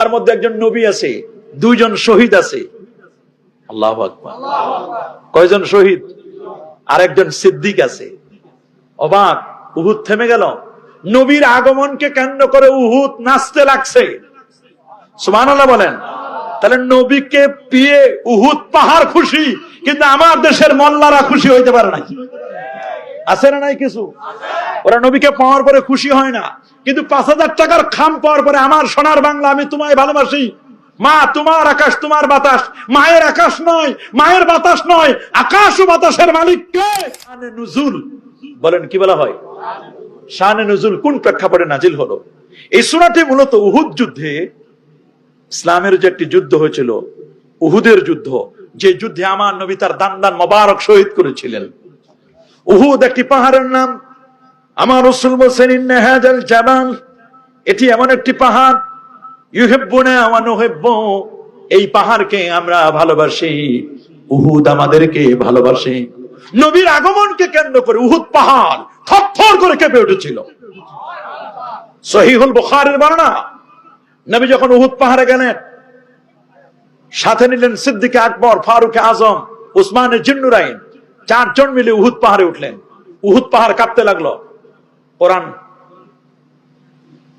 তার মধ্যে একজন নবী আছে, দুইজন শহীদ আছে। আল্লাহু আকবার। কয়জন শহীদ? আর একজন সিদ্দিক আছে। অবাক, উহুদ থেমে গেল। নবীর আগমনকে কেন্দ্র করে উহুদ নাচতে লাগছে। সুবহানাল্লাহ বলেন। তাহলে নবীকে পেয়ে উহুদ পাহাড় খুশি, কিন্তু আমার দেশের মোল্লারা খুশি হইতে পারে না। আছে না নাই কিছু? ওরা নবীকে পাওয়ার পরে খুশি হয় না, কিন্তু ৫,০০০ টাকার খাম পাওয়ার পরে আমার সোনার বাংলা আমি তোমায় ভালোবাসি, মা তোমার আকাশ তোমার বাতাস, মায়ের আকাশ নয়, মায়ের বাতাস নয়, আকাশ ও বাতাসের মালিক কে? শানে নুজুল বলেন, কি বলা হয়? শানে নুজুল কোন প্রেক্ষাপটে নাজিল হলো? এই সূরাটি মূলত উহুদ যুদ্ধে, ইসলামের যে একটি যুদ্ধ হয়েছিল উহুদের যুদ্ধ, যে যুদ্ধে আমার নবী তার দান মোবারক শহীদ করেছিলেন। উহুদ একটি পাহাড়ের নাম। আমার রাসূল বলেছেন ইন্না হাযাল জাবাল, এটি এমন একটি পাহাড়, ইউহিব্বুনা ওয়া নুহিব্বু, এই পাহাড়কে আমরা ভালোবাসি, উহুদ আমাদেরকে ভালোবাসে। নবীর আগমনকে কেন্দ্র করে উহুদ পাহাড় থরথর করে কেঁপে উঠেছিল। সহিহুল বুখারীর বর্ণনা, নবী যখন উহুদ পাহাড়ে গেলেন, সাথে নিলেন সিদ্দিক আকবর, ফারুক আজম, উসমান জিন্নুরাইন, 4 জন মিলে উহুদ পাহাড়ে উঠলেন। উহুদ পাহাড় কাঁপতে লাগলো। কোরআন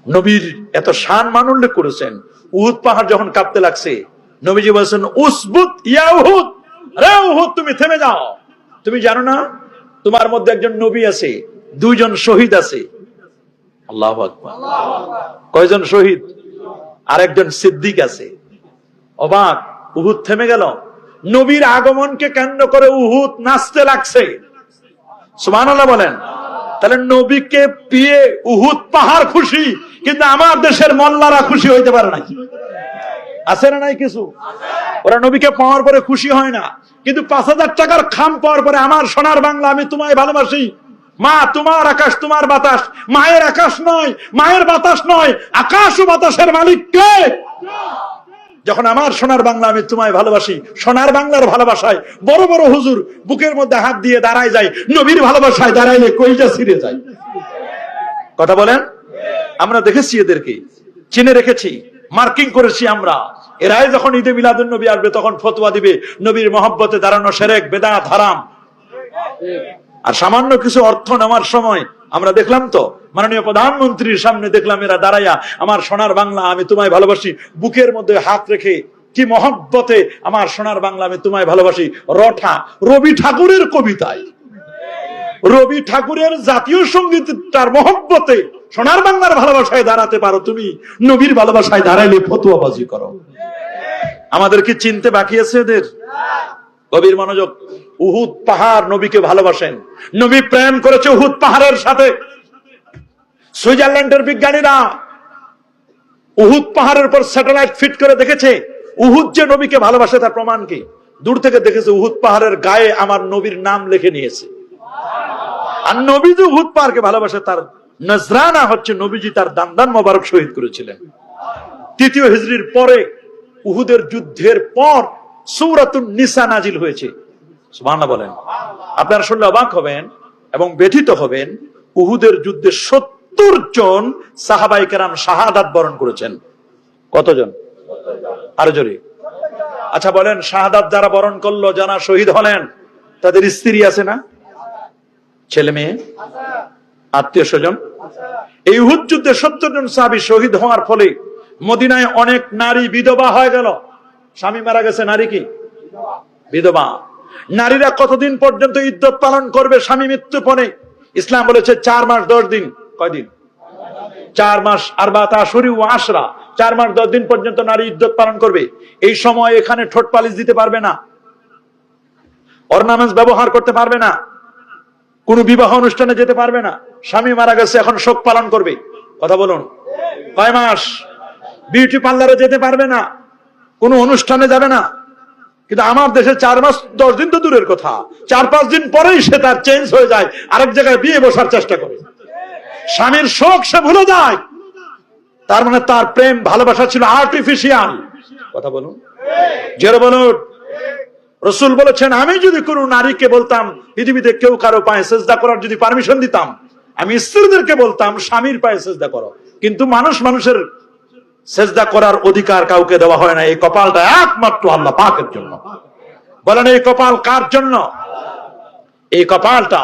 নবীর এত শান মান উল্লেখ করেছেন। উহুদ পাহাড় যখন কাঁপতে লাগছে, নবীজি বলেছেন উসবুত ইয়া উহুদ, রে উহুদ তুমি থেমে যাও। তুমি জানো না তোমার মধ্যে একজন নবী আছে, দুইজন শহীদ আছে। আল্লাহু আকবার। কয়জন শহীদ? আর একজন সিদ্দিক আছে। অবাক, উহুদ থেমে গেল। নবীর আগমনকে কেন্দ্র করে উহুদ নাচতে লাগছে। সুবহানাল্লাহ বলেন। তাহলে নবীকে পেয়ে উহুদ পাহাড় খুশি, কিন্তু আমার দেশের মোল্লারা খুশি হইতে পারে না। আছে না নাই কিছু? ওরা নবীকে পাওয়ার পরে খুশি হয় না, কিন্তু ৫,০০০ টাকার খাম পাওয়ার পরে আমার সোনার বাংলা আমি তোমায় ভালোবাসি, মা তোমার আকাশ তোমার বাতাস, মায়ের আকাশ নয়, মায়ের বাতাস নয়, আকাশ ও বাতাসের মালিক কে? যখন আমার সোনার বাংলা আমি তোমায় ভালোবাসি, সোনার বাংলার ভালোবাসায় বড় বড় হুজুর বুকের মধ্যে হাত দিয়ে দাঁড়ায় যায়, নবীর ভালোবাসায় দাঁড়াইলে কইজা ছিঁড়ে যায়। কথা বলেন। আমরা দেখেছি, এদেরকে চিনে রেখেছি, মার্কিং করেছি আমরা। এরাই যখন ঈদে মিলাদুন নবী আসবে তখন ফতোয়া দিবে নবীর মহব্বতে দাঁড়ানো শিরক, বিদআত, হারাম। আর সামান্য কিছু অর্থ নেওয়ার সময় আমরা দেখলাম তো, মাননীয় প্রধানমন্ত্রীর সামনে দেখলাম এরা দাঁড়াইয়া আমার সোনার বাংলা আমি তোমায় ভালোবাসি, বুকের মধ্যে হাত রেখে কি মহব্বতে আমার সোনার বাংলা আমি তোমায় ভালোবাসি। রঠা রবি ঠাকুরের কবিতায়, রবি ঠাকুরের জাতীয় সঙ্গীতটার মহব্বতে সোনার বাংলার ভালোবাসায় দাঁড়াতে পারো, তুমি নবীর ভালোবাসায় দাঁড়াইলে ফতোয়াবাজি করো। আমাদের কি চিনতে বাকি আছে এদের? গভীর মনোযোগ। উহুদ পাহাড় নবীকে ভালোবাসেন, নবী প্রেম করেছে উহুদ পাহাড়ের সাথে। সুইজারল্যান্ডের বিজ্ঞানীরা উহুদ পাহাড়ের উপর স্যাটেলাইট ফিট করে দেখেছে উহুদ যে নবীকে ভালোবাসে তার প্রমাণ কি? দূর থেকে দেখেছে উহুদ পাহাড়ের গায়ে আমার নবীর নাম লিখে নিয়েছে। আর নবী যে উহুদ পাহাড়কে ভালোবাসে তার নজরানা হচ্ছে নবীজি তার দান মোবারক শহীদ করেছিলেন। ৩য় হিজরির পরে উহুদের যুদ্ধের পর সূরাতুন নিসা নাজিল হয়েছে। সুবহানাল্লাহ বলেন। আপনারা শুনলে অবাক হবেন এবং ব্যথিত হবেন, উহুদের যুদ্ধে ৭০ জন সাহাবায়ে কেরাম শাহাদাত বরণ করেছেন। কতজন? আরো জোরে। আচ্ছা বলেন, শাহাদাত যারা বরণ করলো, যারা শহীদ হলেন, তাদের স্ত্রী আছে না? ছেলে মেয়ে, আত্মীয় স্বজন? এই উহুদ যুদ্ধে ৭০ জন সাহাবী শহীদ হওয়ার ফলে মদিনায় অনেক নারী বিধবা হয়ে গেল। স্বামী মারা গেছে, নারী কি বিধবা। নারীরা কতদিন পর্যন্ত ইদ্যত পালন করবে স্বামী মৃত্যু পরে? ইসলাম বলেছে 4 মাস 10 দিন। কয়দিন? 4 মাস, 4 আশহুর ওয়া আশরা, 4 মাস 10 দিন পর্যন্ত নারী ইদ্যত পালন করবে। এই সময় এখানে ঠোঁট পালিশ দিতে পারবে না, অর্নামেন্টস ব্যবহার করতে পারবে না, কোন বিবাহ অনুষ্ঠানে যেতে পারবে না। স্বামী মারা গেছে, এখন শোক পালন করবে। কথা বলুন। কয় মাস? বিউটি পার্লারে যেতে পারবে না, কোন অনুষ্ঠানে যাবে না। কিন্তু আমার দেশে 4 মাস 10 দিন তো দূরের কথা, 4-5 দিন পরেই সে তার চেঞ্জ হয়ে যায়, আরেক জায়গায় বিয়ে বসার চেষ্টা করে। স্বামীর শোক সে ভুলে যায়। তার মানে তার প্রেম ভালোবাসা ছিল আর্টিফিশিয়াল। কথা বলুন, জোরে বলুন। রাসূল বলেছেন, আমি যদি কোন নারীকে বলতাম পৃথিবীতে কেউ কারো পায়ে সিজদা করার যদি পারমিশন দিতাম, আমি স্ত্রীদেরকে বলতাম স্বামীর পায়ে সিজদা করো। কিন্তু মানুষের সেজদা করার অধিকার কাউকে দেওয়া হয় না। এই কপালটা একমাত্র আল্লাহ পাকের জন্য। বলেন এই কপাল কার জন্য? এই কপালটা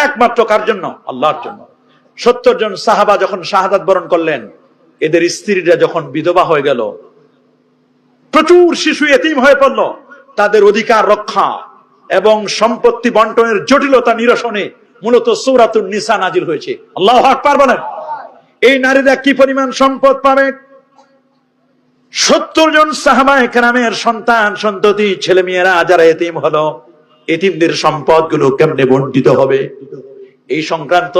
একমাত্র কার জন্য? আল্লাহর জন্য। 70 জন সাহাবা যখন শাহাদাত বরণ করলেন, এদের স্ত্রীরা যখন বিধবা হয়ে গেল, প্রচুর শিশু এতিম হয়ে পড়ল, তাদের অধিকার রক্ষা এবং সম্পত্তি বন্টনের জটিলতা নিরসনে মূলত সূরাতুন নিসা নাজিল হয়েছে। আল্লাহু আকবার বলেন। এই নারীরা কি পরিমাণ সম্পদ পাবে? 70 জন সাহাবায়ে কেরামের সন্তান সন্ততি ছেলে মেয়েরা যারা এতিম হলো, এতিমদের সম্পদ গুলো কেমনে বন্টিত হবে, এই সংক্রান্ত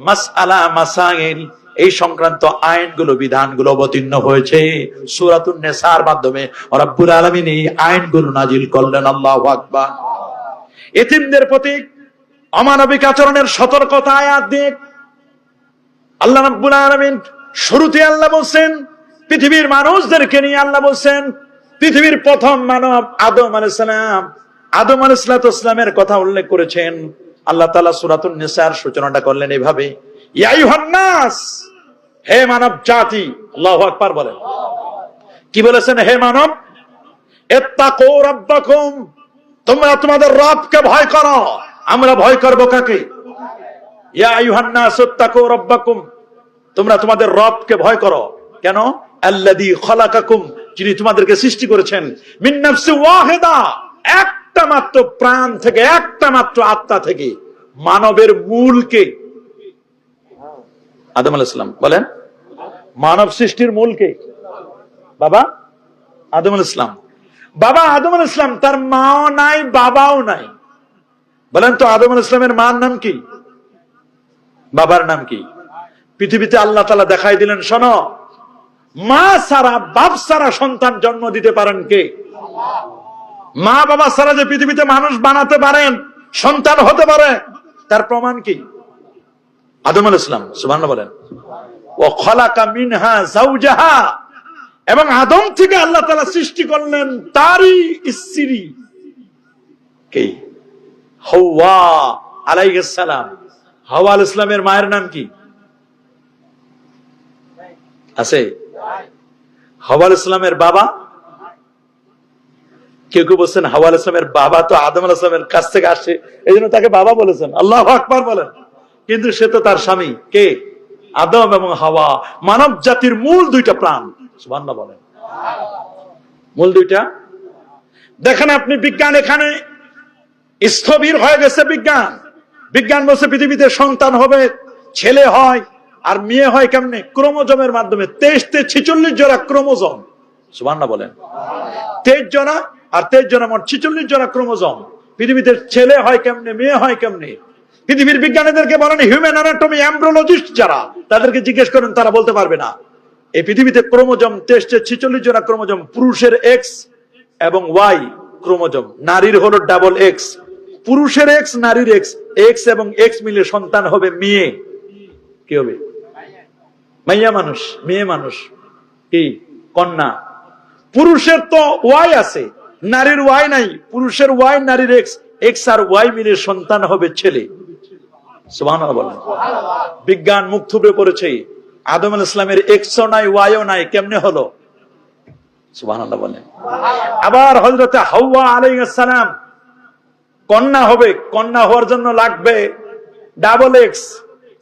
মাসআলা মাসাইল, এই সংক্রান্ত আইনগুলো বিধানগুলো অবতীর্ণ হয়েছে সূরাতুন নিসার মাধ্যমে। রব্বুল আলামিন এই আইনগুলো নাজিল করলেন। আল্লাহু আকবার। এতিমদের প্রতি অমানবিক আচরণের সতর্কতা আয়াত দিয়ে আল্লাহ রাব্বুল আলামিন শুরুতে আল্লাহ বলছেন, পৃথিবীর মানুষদেরকে নিয়ে আল্লাহ বলছেন, পৃথিবীর প্রথম মানব আদম আলাইহিস সালাম, আদম আলাইহিস সালামের কথা উল্লেখ করেছেন। আল্লাহ তাআলা সূরাতুন নিসার সূচনাটা করলেন এভাবে, ইয়া আইয়ুহান নাস, হে মানব জাতি। আল্লাহু আকবার বলেন। কি বলেছেন? হে মানব, ইত্তাকু রাব্বাকুম, তোমরা তোমাদের রবকে ভয় করো। আমরা ভয় করব কাকে? ইয়া আইয়ুহান নাস ইত্তাকু রাব্বাকুম, তোমরা তোমাদের রবকে ভয় করো। কেন? আল্লাযী খালাকাকুম, যিনি তোমাদেরকে সৃষ্টি করেছেন, মিন নাফসিন ওয়াহিদা, একটা মাত্র প্রাণ থেকে, একটা মাত্র আত্মা থেকে। মানবের মূল কে? আদম আলাইহিস সালাম। বলেন, মানব সৃষ্টির মূল কে? বাবা আদম আলাইহিস সালাম। বাবা আদম আলাইহিস সালাম, তার মাও নাই বাবাও নাই। বলেন তো আদম আলাইহিস সালামের মার নাম কি? বাবার নাম কি? পৃথিবীতে আল্লাহ তাআলা দেখাই দিলেন, শোনো, মা ছাড়া বাপ ছাড়া সন্তান জন্ম দিতে পারেন কে? মা বাবা ছাড়া যে পৃথিবীতে মানুষ বানাতে পারেন, সন্তান হতে পারে, তার প্রমাণ কি? আদম আলাইহিস সালাম। সুবহানাল্লাহ বলেন। ওয়া খালাকা মিনহা যাওজাহা, এবং আদম থেকে আল্লাহ তাআলা সৃষ্টি করলেন তারই স্ত্রী কে? হাওয়া আলাইহিস সালাম। হাওয়া আলাইহিস সালামের মায়ের নাম কি আছে? হাওয়া আলাইহিস সালামের বাবা? কেউ কেউ বলছেন হাওয়া আলাইহিস সালামের বাবা তো আদম আলাইহিস সালামের কাছ থেকে আসে, এই জন্য তাকে বাবা বলেছেন। আল্লাহু আকবার বলেন। কিন্তু সে তো তার স্বামী কে? আদম এবং হাওয়া, মানব জাতির মূল দুইটা প্রাণ। সুবহানাল্লাহ বলেন। মূল দুইটা। দেখেন আপনি, বিজ্ঞান এখানে স্থবির হয়ে গেছে। বিজ্ঞান বলছে পৃথিবীতে সন্তান হবে, ছেলে হয় আর মেয়ে হয় কেমনে? ক্রোমোজোমের মাধ্যমে। 23 থেকে 46 জোড়া ক্রোমোজোম। সুবহানাল্লাহ বলেন। 23 জোড়া আর 23 জোড়া, মোট 46 জোড়া ক্রোমোজোম। পৃথিবীতে ছেলে হয় কেমনে, মেয়ে হয় কেমনে? পৃথিবীর বিজ্ঞানীদেরকে বলেন, হিউম্যান অ্যানাটমি এমব্রিওলজিস্ট যারা, তাদেরকে জিজ্ঞেস করেন, তারা বলতে পারবে না। এই পৃথিবীতে ক্রোমোজোম 23 থেকে 46 জোড়া ক্রোমোজোম। পুরুষের এক্স এবং ওয়াই ক্রোমোজোম, নারীর হলো ডাবল এক্স। পুরুষের এক্স, নারীর এক্স, এক্স এবং এক্স মিলে সন্তান হবে মেয়ে। কি হবে? মাইয়া মানুষ, মেয়ে মানুষ, কি? কন্যা। পুরুষের তো ওয়াই আছে, নারীর ওয়াই নাই। পুরুষের ওয়াই, নারীর এক্স, এক্স আর ওয়াই মিলে সন্তান হবে ছেলে। সুবহানাল্লাহ বলেন। বিজ্ঞান মুখ থুবড়ে পড়েছে। আদম আলাইহিস সালামের এক্সও নাই, ওয়াইও নাই, কেমনে হলো? সুবহানাল্লাহ বলেন। আবার হযরতে হাওয়া আলাইহিস সালাম কন্যা হবে, কন্যা হওয়ার জন্য লাগবে ডাবল এক্স,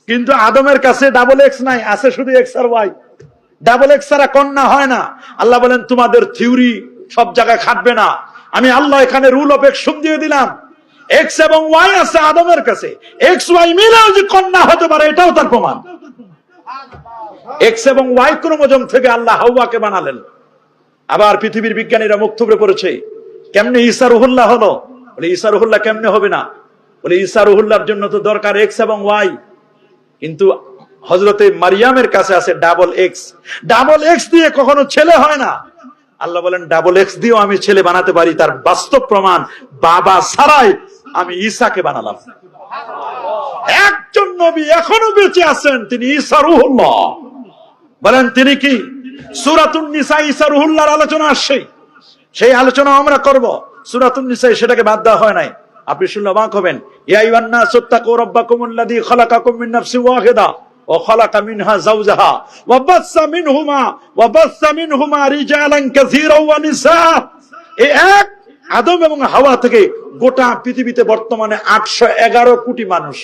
কিন্তু আদমের কাছে ডাবল এক্স নাই, আছে শুধু এক্স আর ওয়াই। ডাবল এক্স ছাড়া কন্যা হয় না। আল্লাহ বলেন, তোমাদের থিওরি সব জায়গায় খাটবে না। আমি আল্লাহ এখানে রুল অফ এক্সট্রিম দিয়ে দিলাম। এক্স এবং ওয়াই আছে আদমের কাছে, এক্স ওয়াই মিলেও যে কন্যা হতে পারে, এটাও তার প্রমাণ। এক্স এবং ওয়াই ক্রোমোজোম থেকে আল্লাহ হাওয়াকে বানালেন। আবার পৃথিবীর বিজ্ঞানীরা মুখ থুবড়ে পড়েছে, কেমনে ঈসা রুহুল্লাহ হলো? বলে ঈসা রুহুল্লাহ কেমনে হবে না? বলে ঈসা রুহুল্লাহর জন্য তো দরকার এক্স এবং ওয়াই, কিন্তু হযরতে মারিয়ামের কাছে আছে ডাবল এক্স। ডাবল এক্স দিয়ে কখনো ছেলে হয় না। আল্লাহ বলেন, ডাবল এক্স দিয়েও আমি ছেলে বানাতে পারি। তার বাস্তব প্রমাণ, বাবা ছাড়াই আমি ঈসাকে বানালাম। একজন নবী এখনো বেঁচে আছেন, তিনি ঈসা রুহুল্লাহ। বলেন তিনি কি? সূরাতুন নিসা ঈসা রুহুল্লাহর আলোচনা আসছে, সেই আলোচনা আমরা করব। সূরাতুন নিসায় সেটাকে বাদ দেওয়া হয় নাই। আপনি শুনলে অবাক হবেন। ইয়া আইয়ুহান নাস ইত্তাকু রাব্বাকুমুল্লাযী খালাকাকুম মিন নাফসিন ওয়াহিদা وخلق منها زوجها وبث منهما رجالا كثيرا ونساء। এই এক আদম এবং হাওয়া থেকে গোটা পৃথিবীতে বর্তমানে 811 কোটি মানুষ।